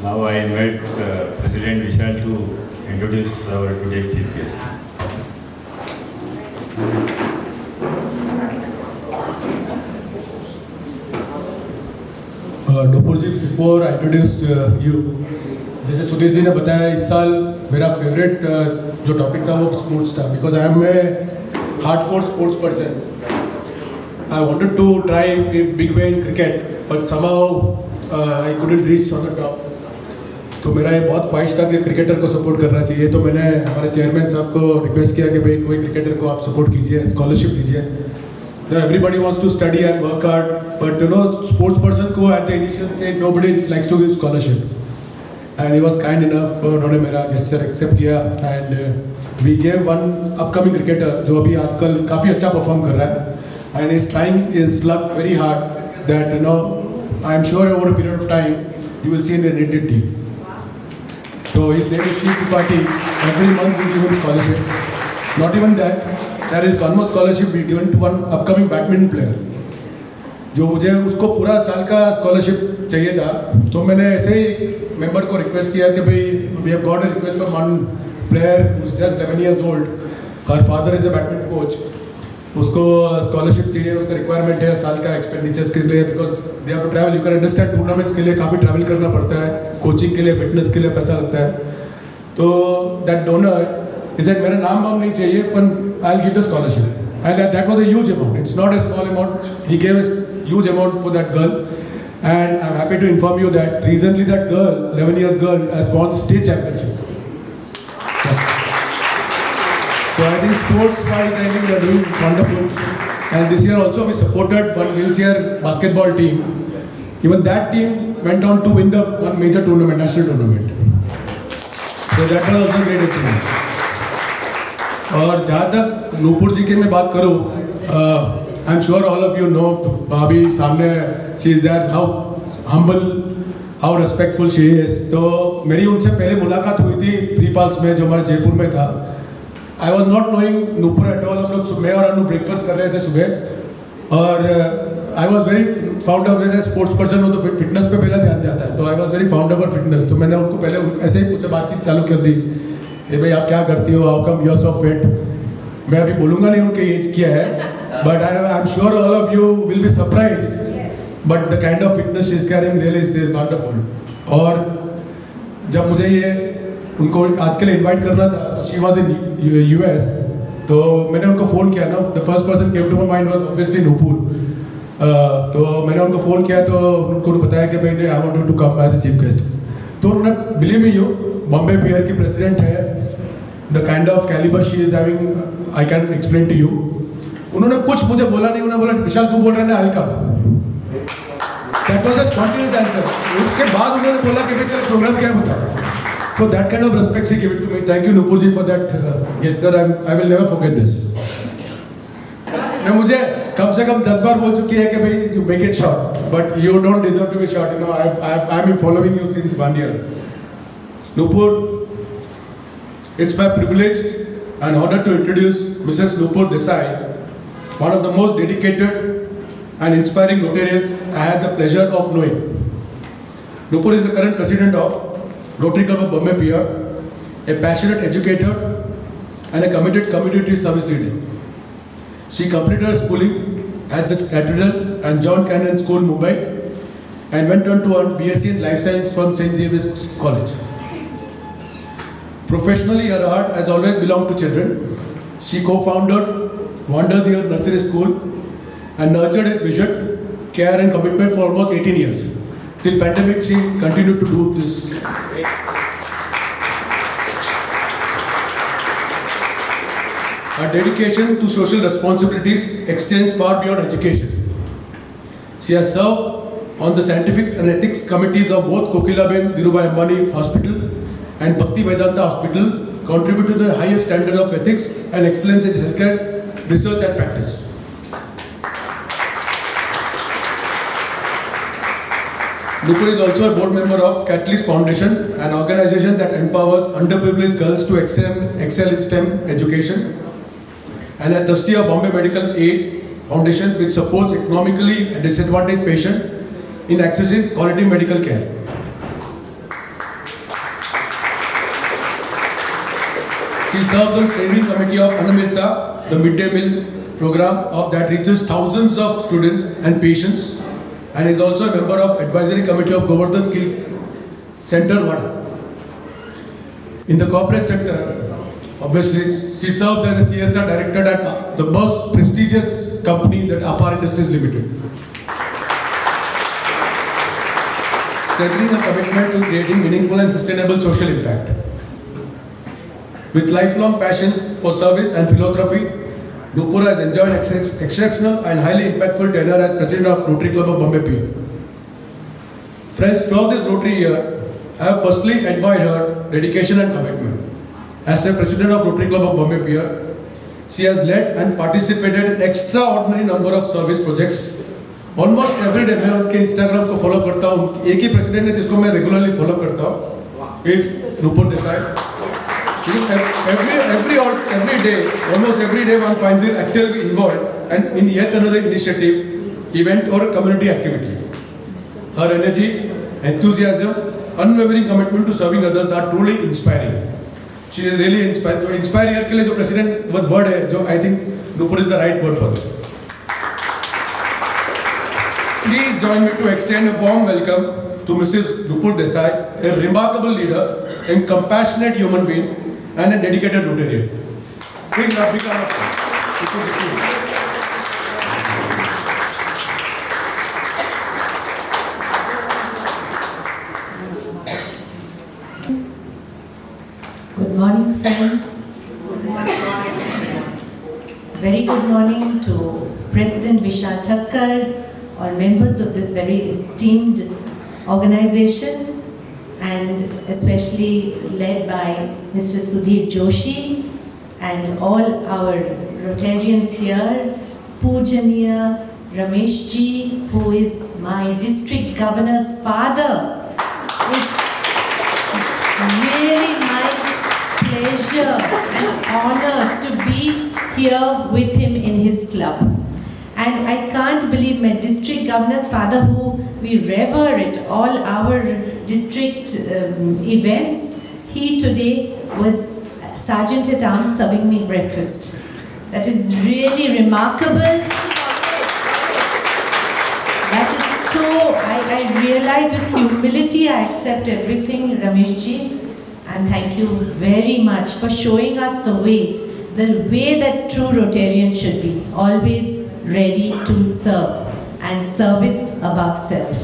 Now I invite President Vishal to introduce our today's chief guest. Nupur ji, before I introduce you, जैसे सुधीर जी ने बताया, इस साल मेरा फेवरेट जो टॉपिक था वो स्पोर्ट्स था, because I am a hardcore sports person. I wanted to try big way in cricket, but somehow I couldn't reach on the top. तो मेरा ये बहुत ख्वाहिश था कि क्रिकेटर को सपोर्ट करना चाहिए. तो मैंने हमारे चेयरमैन साहब को रिक्वेस्ट किया कि भाई कोई क्रिकेटर को आप सपोर्ट कीजिए, स्कॉलरशिप दीजिए. Now everybody wants to study and work hard, but you know, sports person को at the initial stage nobody likes to give scholarship. And he was kind enough, उन्होंने मेरा gesture accept किया, and we gave one upcoming cricketer जो अभी आजकल काफ़ी अच्छा perform कर रहा है, and he's trying his luck very hard. That you know, I am sure over a period of time you will see in an Indian team. So his name is Shiv Tripathi. Every month we give him scholarship. Not even that. There is one more scholarship we given to one upcoming badminton player. जो मुझे उसको पूरा साल का scholarship चाहिए था, तो मैंने ऐसे ही मेंबर को रिक्वेस्ट किया कि भाई we have got a request from one player who is just 11 years old. Her father is a badminton coach. उसको स्कॉलरशिप चाहिए, उसका रिक्वायरमेंट है साल का एक्सपेंडिचर्स के लिए, because they have to travel. You can understand, tournaments के लिए काफ़ी ट्रैवल करना पड़ता है, कोचिंग के लिए, फिटनेस के लिए पैसा लगता है. तो दैट डोनर इज दैट मेरा नाम वाम नहीं चाहिए, पर I'll give the scholarship. And that was a huge amount. It's not a small amount. He gave a huge amount for that girl. And I'm happy to inform you that recently that girl, 11 years girl, has won state championship. So I think sports-wise, I think we are doing wonderful. And this year also we supported one wheelchair basketball team. Even that team went on to win the one major tournament, national tournament. So that was also a great achievement. और जहाँ तक नूपुर जी की मैं बात करूँ, आई am sure all of you know, अभी सामने she is that how humble, how respectful she is. तो मेरी उनसे पहले मुलाकात हुई थी प्री पाल्स में, जो हमारे जयपुर में था. I was not knowing Nupur at all. हम लोग मैं और अनु ब्रेकफास्ट कर रहे थे सुबह, और I was very found of, as sports person हो तो फिटनेस पे पहले ध्यान जाता है. तो I was very found of fitness. तो मैंने उनको पहले ऐसे ही पूछा, बातचीत चालू कर दी कि भाई आप क्या करती हो, how come you are so fit. मैं अभी बोलूँगा नहीं उनके एज क्या है, but I am sure all of you will be surprised. But the kind of fitness she is carrying really is wonderful. और जब मुझे ये उनको आज के लिए इन्वाइट करना था, तो शी वॉज इन US. तो मैंने उनको फ़ोन किया ना, the first person came to my mind was obviously Nupur. तो मैंने उनको फ़ोन किया, तो उनको बताया कि भाई I want to come as a chief guest. तो उन्होंने, believe me you, Bombay pier की प्रेसिडेंट है, the kind of calibre she is having, I can explain to you. उन्होंने कुछ मुझे बोला नहीं, उन्होंने बोला विशाल तू बोल रहे ना, हल्का. That was a spontaneous answer. उसके बाद उन्होंने बोला कि भाई चल प्रोग्राम क्या बता. So that kind of respect she give it to me. Thank you Nupur ji for that gesture. I will never forget this. ने मुझे कम से कम 10 बार बोल चुकी है कि भाई you make it short, but you don't deserve to be short. You know, I am following you since 1 year. Nupur, it's my privilege and honor to introduce Mrs. Nupur Desai, one of the most dedicated and inspiring Rotarians I had the pleasure of knowing. Nupur is the current president of Rotary Club of Bombay Pier, a passionate educator and a committed community service leader. She completed her schooling at the Cathedral and John Cannon School, Mumbai, and went on to earn BSc in Life Science from St. Xavier's College. Professionally, her heart has always belonged to children. She co-founded Wonders Year Nursery School and nurtured its vision, care and commitment for almost 18 years. Till pandemic, she continued to do this. Her dedication to social responsibilities extends far beyond education. She has served on the scientific and ethics committees of both Kokilaben Dhirubhai Ambani Hospital and Bhakti Vedanta Hospital, contribute to the highest standard of ethics and excellence in healthcare research and practice. Nupur is also a board member of Catalyst Foundation, an organization that empowers underprivileged girls to excel in STEM education, and a trustee of Bombay Medical Aid Foundation, which supports economically disadvantaged patients in accessing quality medical care. She serves on steering committee of Anamirta, the midday meal program that reaches thousands of students and patients, and is also a member of advisory committee of Govardhan Skill Center, Vada. In the corporate sector, obviously, she serves as a CSR director at the most prestigious company, that Apar Industries Limited. Strengthening a commitment to creating meaningful and sustainable social impact. With lifelong passion for service and philanthropy, Nupur has enjoyed exceptional and highly impactful tenure as President of Rotary Club of Bombay Pier. Friends, throughout this Rotary year, I have personally admired her dedication and commitment. As a President of Rotary Club of Bombay Pier, she has led and participated in extraordinary number of service projects. Almost every day मैं उनके Instagram को follow करता हूँ. एक ही president है जिसको मैं regularly follow करता हूँ, is Nupur Desai. Every day, almost every day, one finds it actively involved and in yet another initiative, event or community activity. Her energy, enthusiasm, unwavering commitment to serving others are truly inspiring. She is really inspiring. Inspire here के लिए जो president word है, जो I think Nupur is the right word for that. Please join me to extend a warm welcome to Mrs. Nupur Desai, a remarkable leader, a compassionate human being, and a dedicated Rotarian. Please now become a Good morning, friends. Very good morning to President Vishal Thakkar, all members of this very esteemed organization, and especially led by Mr. Sudhir Joshi and all our Rotarians here, Pujaniya Ramesh ji, who is my district governor's father. It's really my pleasure and honor to be here with him in his club. And I can't believe my district governor's father, who we revere at all our district events, he today was Sergeant at Arms serving me breakfast. That is really remarkable. That is so, I realize with humility I accept everything, Ramesh ji. And thank you very much for showing us the way that true Rotarian should be. Always ready to serve and service above self.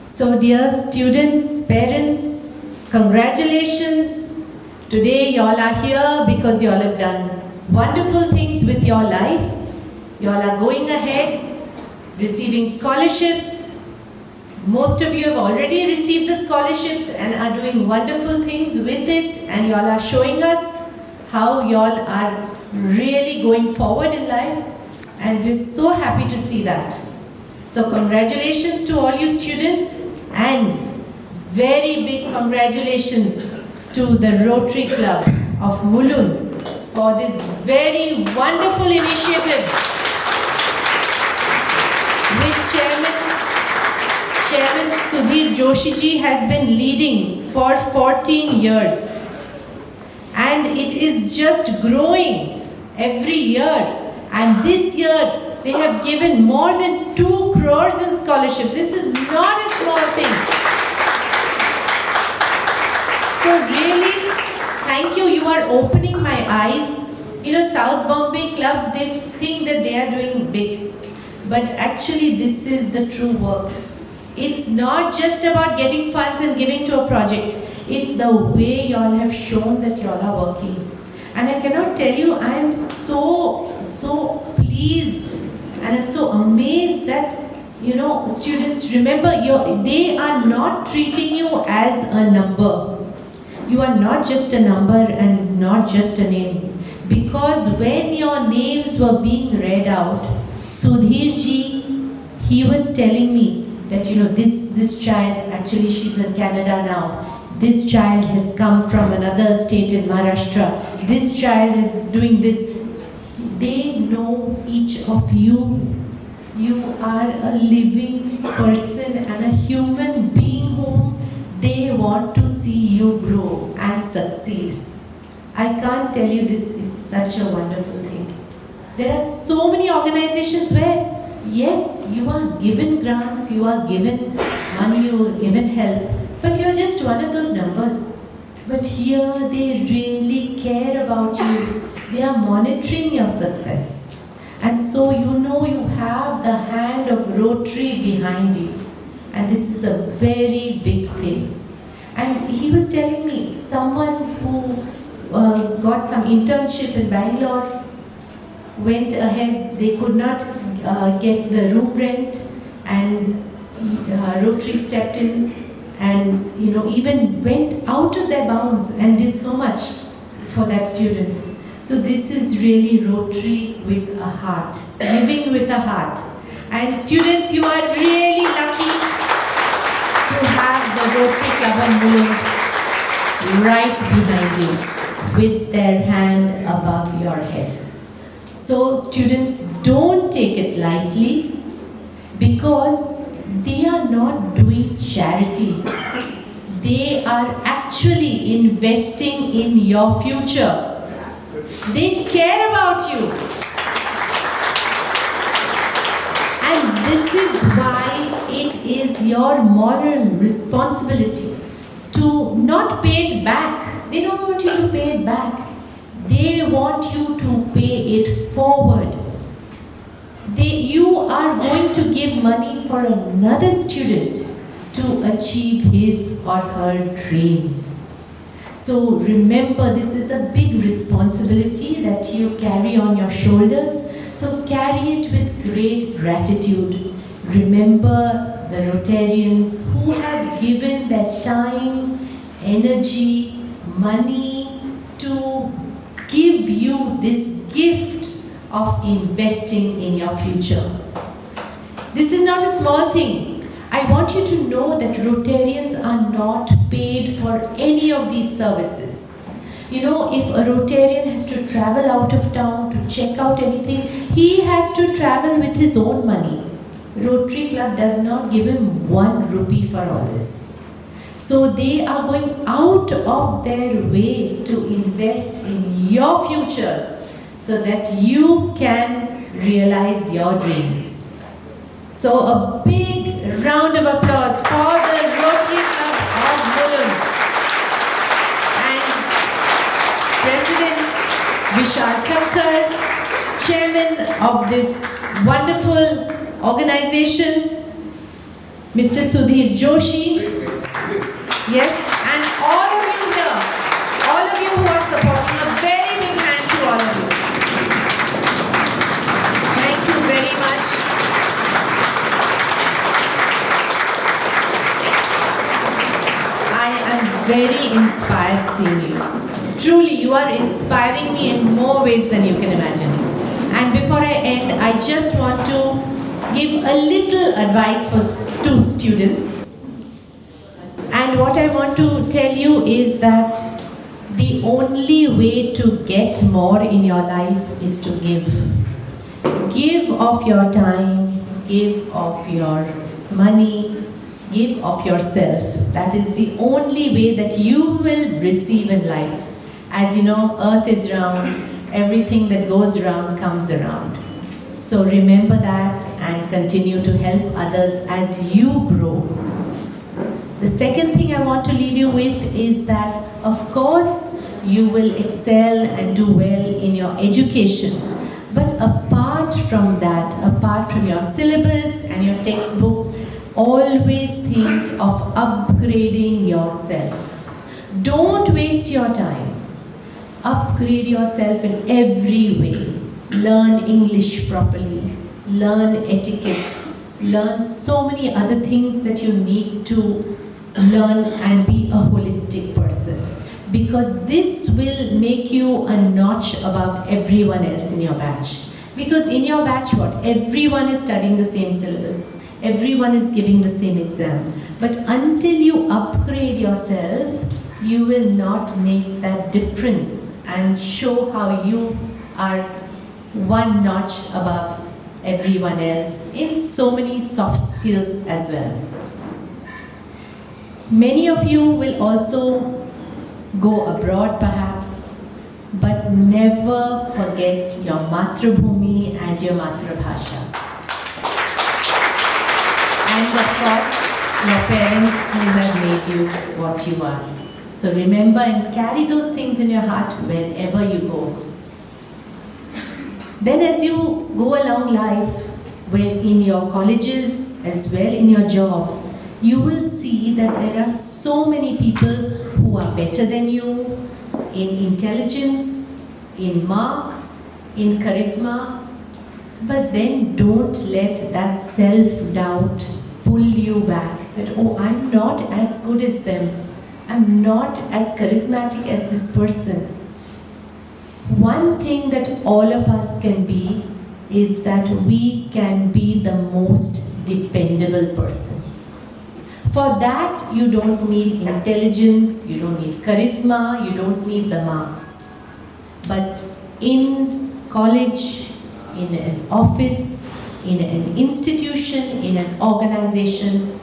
So dear students, parents, congratulations. Today y'all are here because y'all have done wonderful things with your life. Y'all are going ahead, receiving scholarships. Most of you have already received the scholarships and are doing wonderful things with it, and y'all are showing us how y'all are really going forward in life, and we're so happy to see that. So congratulations to all you students, and very big congratulations to the Rotary Club of Mulund for this very wonderful initiative which Chairman Sudhir Joshi ji has been leading for 14 years. And it is just growing every year. And this year, they have given more than 2 crores in scholarship. This is not a small thing. So really, thank you. You are opening my eyes. You know, South Bombay clubs, they think that they are doing big. But actually, this is the true work. It's not just about getting funds and giving to a project. It's the way y'all have shown that y'all are working. And I cannot tell you, I am so pleased and I'm so amazed that, you know, students, remember, they are not treating you as a number. You are not just a number and not just a name. Because when your names were being read out, Sudhir ji, he was telling me that, you know, this child, actually she's in Canada now, this child has come from another state in Maharashtra, this child is doing this. They know each of you. You are a living person and a human being whom they want to see you grow and succeed. I can't tell you, this is such a wonderful thing. There are so many organizations where, yes, you are given grants, you are given money, you are given help, but you are just one of those numbers. But here they really care about you. They are monitoring your success. And so you know you have the hand of Rotary behind you. And this is a very big thing. And he was telling me, someone who got some internship in Bangalore went ahead, they could not get the room rent, and Rotary stepped in and even went out of their bounds and did so much for that student. So this is really Rotary with a heart, living with a heart. And students, you are really lucky to have the Rotary Club of Mulund right behind you with their hand above your head. So students, don't take it lightly, because they are not doing charity. They are actually investing in your future. They care about you. And this is why it is your moral responsibility to not pay it back. They don't want you to pay it back. They want you to pay it forward. You are going to give money for another student to achieve his or her dreams. So remember, this is a big responsibility that you carry on your shoulders. So carry it with great gratitude. Remember the Rotarians who have given their time, energy, money to give you this gift of investing in your future. This is not a small thing. I want you to know that Rotarians are not paid for any of these services. If a Rotarian has to travel out of town to check out anything, he has to travel with his own money. Rotary Club does not give him 1 rupee for all this. So they are going out of their way to invest in your futures, so that you can realize your dreams. So a big round of applause for the Rotary Club of Mulund and President Vishal Thakkar, Chairman of this wonderful organization, Mr. Sudhir Joshi, yes, and all of you here, all of you who are supporting, a very big hand to all of you. Thank you very much. I am very inspired seeing you. Truly, you are inspiring me in more ways than you can imagine. And before I end, I just want to give a little advice to students. And what I want to tell you is that the only way to get more in your life is to give. Give of your time, give of your money, give of yourself. That is the only way that you will receive in life. As you know, earth is round, everything that goes around comes around. So remember that and continue to help others as you grow. The second thing I want to leave you with is that, of course, you will excel and do well in your education. But apart from that, apart from your syllabus and your textbooks, always think of upgrading yourself. Don't waste your time. Upgrade yourself in every way. Learn English properly, learn etiquette, learn so many other things that you need to learn and be a holistic person. Because this will make you a notch above everyone else in your batch. Because in your batch, everyone is studying the same syllabus. Everyone is giving the same exam. But until you upgrade yourself, you will not make that difference and show how you are one notch above everyone else in so many soft skills as well. Many of you will also go abroad perhaps. but never forget your Matrabhumi and your Matrabhasha. And of course, your parents who have made you what you are. So remember and carry those things in your heart wherever you go. Then as you go along life, in your colleges as well in your jobs, you will see that there are so many people who are better than you in intelligence, in marks, in charisma. But then don't let that self-doubt pull you back. That, oh, I'm not as good as them. I'm not as charismatic as this person. One thing that all of us can be is that we can be the most dependable person. For that, you don't need intelligence, you don't need charisma, you don't need the marks. But in college, in an office, in an institution, in an organization,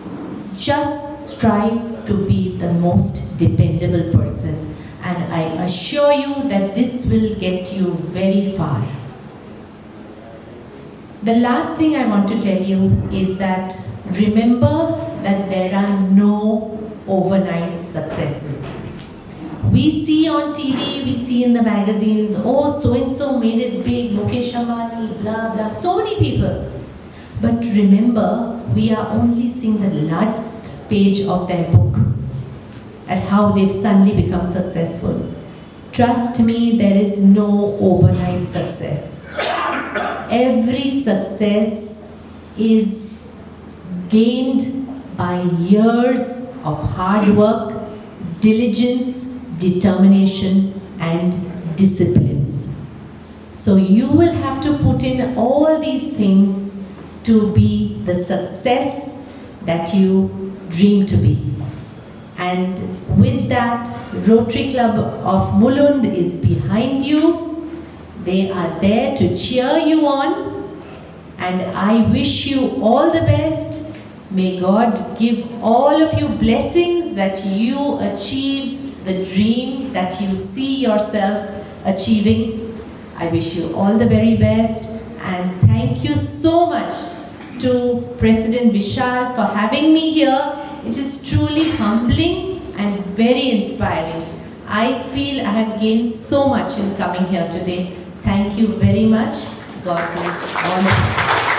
just strive to be the most dependable person. And I assure you that this will get you very far. The last thing I want to tell you is that remember that there are no overnight successes. We see on TV, we see in the magazines, oh, so-and-so made it big, Mukesh Ambani, blah, blah, so many people. But remember, we are only seeing the last page of their book at how they've suddenly become successful. Trust me, there is no overnight success. Every success is gained by years of hard work, diligence, determination, and discipline. So you will have to put in all these things to be the success that you dream to be. And with that, Rotary Club of Mulund is behind you. They are there to cheer you on. And I wish you all the best. May God give all of you blessings that you achieve the dream that you see yourself achieving. I wish you all the very best. And thank you so much to President Vishal for having me here. It is truly humbling and very inspiring. I feel I have gained so much in coming here today. Thank you very much. God bless all of you.